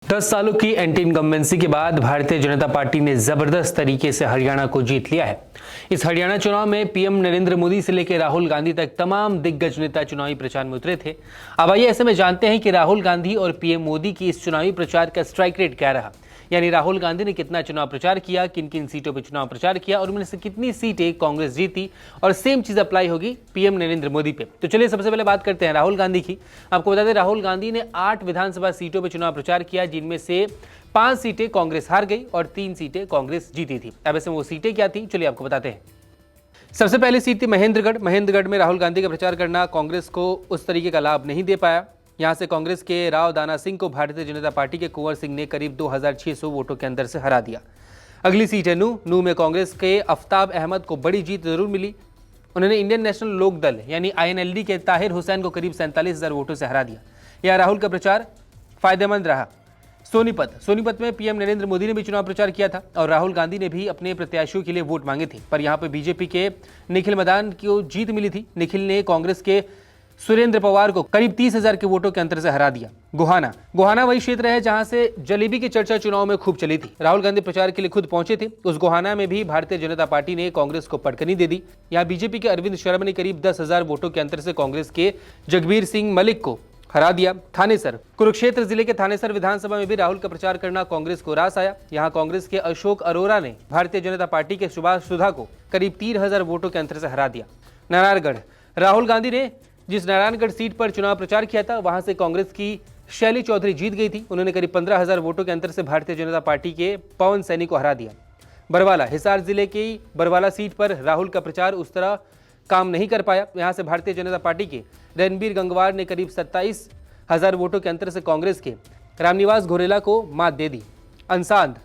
10 सालों की anti incumbency के बाद भारतीय जनता पार्टी ने जबरदस्त तरीके से हरियाणा को जीत लिया है। इस हरियाणा चुनाव में पीएम नरेंद्र मोदी से लेकर राहुल गांधी तक तमाम दिग्गज नेता चुनावी प्रचार में उतरे थे। अब आइए ऐसे में जानते हैं कि राहुल गांधी और पीएम मोदी की इस चुनावी प्रचार का स्ट्राइक रेट क्या रहा, यानी राहुल गांधी ने कितना चुनाव प्रचार किया, किन किन सीटों पर चुनाव प्रचार किया और उनमें से कितनी सीटें कांग्रेस जीती, और सेम चीज अप्लाई होगी पीएम नरेंद्र मोदी पे। तो चलिए सबसे पहले बात करते हैं राहुल गांधी की। आपको बता दें, राहुल गांधी ने 8 विधानसभा सीटों पर चुनाव प्रचार किया, जिनमें से 5 सीटें कांग्रेस हार गई और 3 सीटें कांग्रेस जीती थी। अब ऐसे वो सीटें क्या थी, चलिए आपको बताते हैं। सबसे पहली सीट थी महेंद्रगढ़ में राहुल गांधी का प्रचार करना कांग्रेस को उस तरीके का लाभ नहीं दे पाया। यहां से कांग्रेस के राव दाना सिंह को भारतीय जनता पार्टी के कुंवर सिंह ने करीब 2600 वोटों के अंतर से हरा दिया। अगली सीट है नू में कांग्रेस के आफ्ताब अहमद को बड़ी जीत जरूर मिली। उन्होंने इंडियन नेशनल लोक दल यानी INLD के ताहिर हुसैन को करीब 47,000 वोटों से हरा दिया। यह राहुल का प्रचार फायदेमंद रहा। सोनीपत में पीएम नरेंद्र मोदी ने भी चुनाव प्रचार किया था और राहुल गांधी ने भी अपने प्रत्याशियों के लिए वोट मांगे थे, पर यहां पर बीजेपी के निखिल मदान को जीत मिली थी। निखिल ने कांग्रेस के सुरेंद्र पवार को करीब 30,000 के वोटों के अंतर से हरा दिया। गोहाना वही क्षेत्र है जहां से जलेबी की चर्चा चुनाव में खूब चली थी। राहुल गांधी प्रचार के लिए खुद पहुंचे थे। उस गोहाना में भी भारतीय जनता पार्टी ने कांग्रेस को पटकनी दे दी। यहां बीजेपी के अरविंद शर्मा ने करीब 10,000 वोटों के अंतर से कांग्रेस के जगबीर सिंह मलिक को हरा दिया। कुरुक्षेत्र जिले के थानेसर विधानसभा में भी राहुल का प्रचार करना कांग्रेस को रास आया। यहां कांग्रेस के अशोक अरोरा ने भारतीय जनता पार्टी के सुभाष सुधा को करीब 3,000 वोटों के अंतर से हरा दिया। नारायणगढ़, राहुल गांधी ने जिस नारायणगढ़ सीट पर चुनाव प्रचार किया था, वहां से कांग्रेस की शैली चौधरी जीत गई थी। उन्होंने करीब 15,000 वोटों के अंतर से भारतीय जनता पार्टी के पवन सैनी को हरा दिया। बरवाला, हिसार जिले की बरवाला सीट पर राहुल का प्रचार उस तरह काम नहीं कर पाया। यहां से भारतीय जनता पार्टी के रणबीर गंगवार ने करीब 27,000 वोटों के अंतर से कांग्रेस के रामनिवास घोरेला को मात दे दी। अंसांद,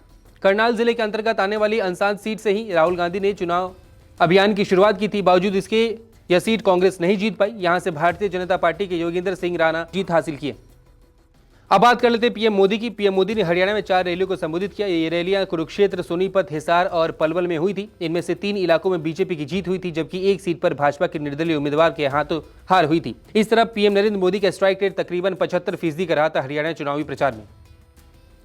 करनाल जिले के अंतर्गत आने वाली अंसांद सीट से ही राहुल गांधी ने चुनाव अभियान की शुरुआत की थी। बावजूद इसके यह सीट कांग्रेस नहीं जीत पाई। यहां से भारतीय जनता पार्टी के योगेंद्र सिंह राणा जीत हासिल किए। अब बात कर लेते हैं पीएम मोदी की। पीएम मोदी ने हरियाणा में 4 रैलियों को संबोधित किया। ये रैलियां कुरुक्षेत्र, सोनीपत, हिसार और पलवल में हुई थी। इनमें से 3 इलाकों में बीजेपी की जीत हुई थी, जबकि एक सीट पर भाजपा के निर्दलीय उम्मीदवार के हाथों हार हुई थी। इस तरह पीएम नरेंद्र मोदी का स्ट्राइक रेट तकरीबन 75% का रहा था हरियाणा चुनावी प्रचार में।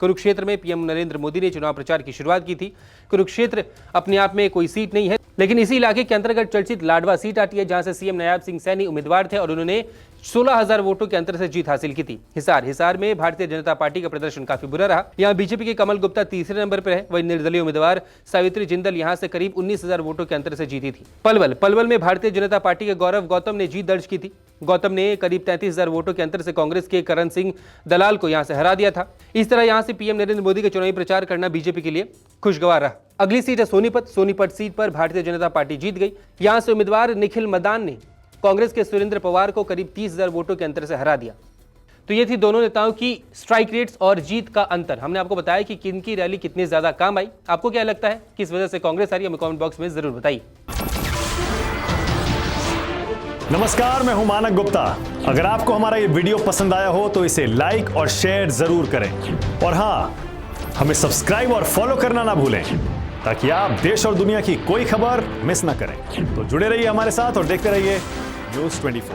कुरुक्षेत्र में पीएम नरेंद्र मोदी ने चुनाव प्रचार की शुरुआत की थी। कुरुक्षेत्र अपने आप में कोई सीट नहीं है, लेकिन इसी इलाके के अंतर्गत चर्चित लाडवा सीट आती है, जहां से सीएम नायब सिंह सैनी उम्मीदवार थे और उन्होंने 16,000 वोटों के अंतर से जीत हासिल की थी। हिसार में भारतीय जनता पार्टी का प्रदर्शन काफी बुरा रहा। यहां बीजेपी के कमल गुप्ता तीसरे नंबर पर है, वही निर्दलीय उम्मीदवार सावित्री जिंदल यहां से करीब 19,000 वोटों के अंतर से जीती थी। पलवल में भारतीय जनता पार्टी के गौरव गौतम ने जीत दर्ज की थी। गौतम ने करीब 33,000 वोटों के अंतर से कांग्रेस के करण सिंह दलाल को यहां से हरा दिया था। इस तरह यहां से पीएम नरेंद्र मोदी के चुनावी प्रचार करना बीजेपी के लिए खुशगवार रहा। अगली सीट है सोनीपत सीट पर भारतीय जनता पार्टी जीत गई। यहां से उम्मीदवार निखिल मदान ने कांग्रेस के सुरेंद्र पवार को करीब 30,000 वोटों के अंतर से हरा दिया। तो ये थी दोनों नेताओं की स्ट्राइक रेट्स और जीत का अंतर। हमने आपको बताया कि किन की रैली कितनी ज्यादा काम आई। आपको क्या लगता है, किस वजह से कांग्रेस हारी, हमें कमेंट बॉक्स में जरूर बताइए। नमस्कार, मैं हूं मानक गुप्ता। अगर आपको हमारा ये वीडियो पसंद आया हो तो इसे लाइक और शेयर जरूर करें, और हाँ, हमें सब्सक्राइब और फॉलो करना ना भूलें, ताकि आप देश और दुनिया की कोई खबर मिस ना करें। तो जुड़े रहिए हमारे साथ और देखते रहिए News 24।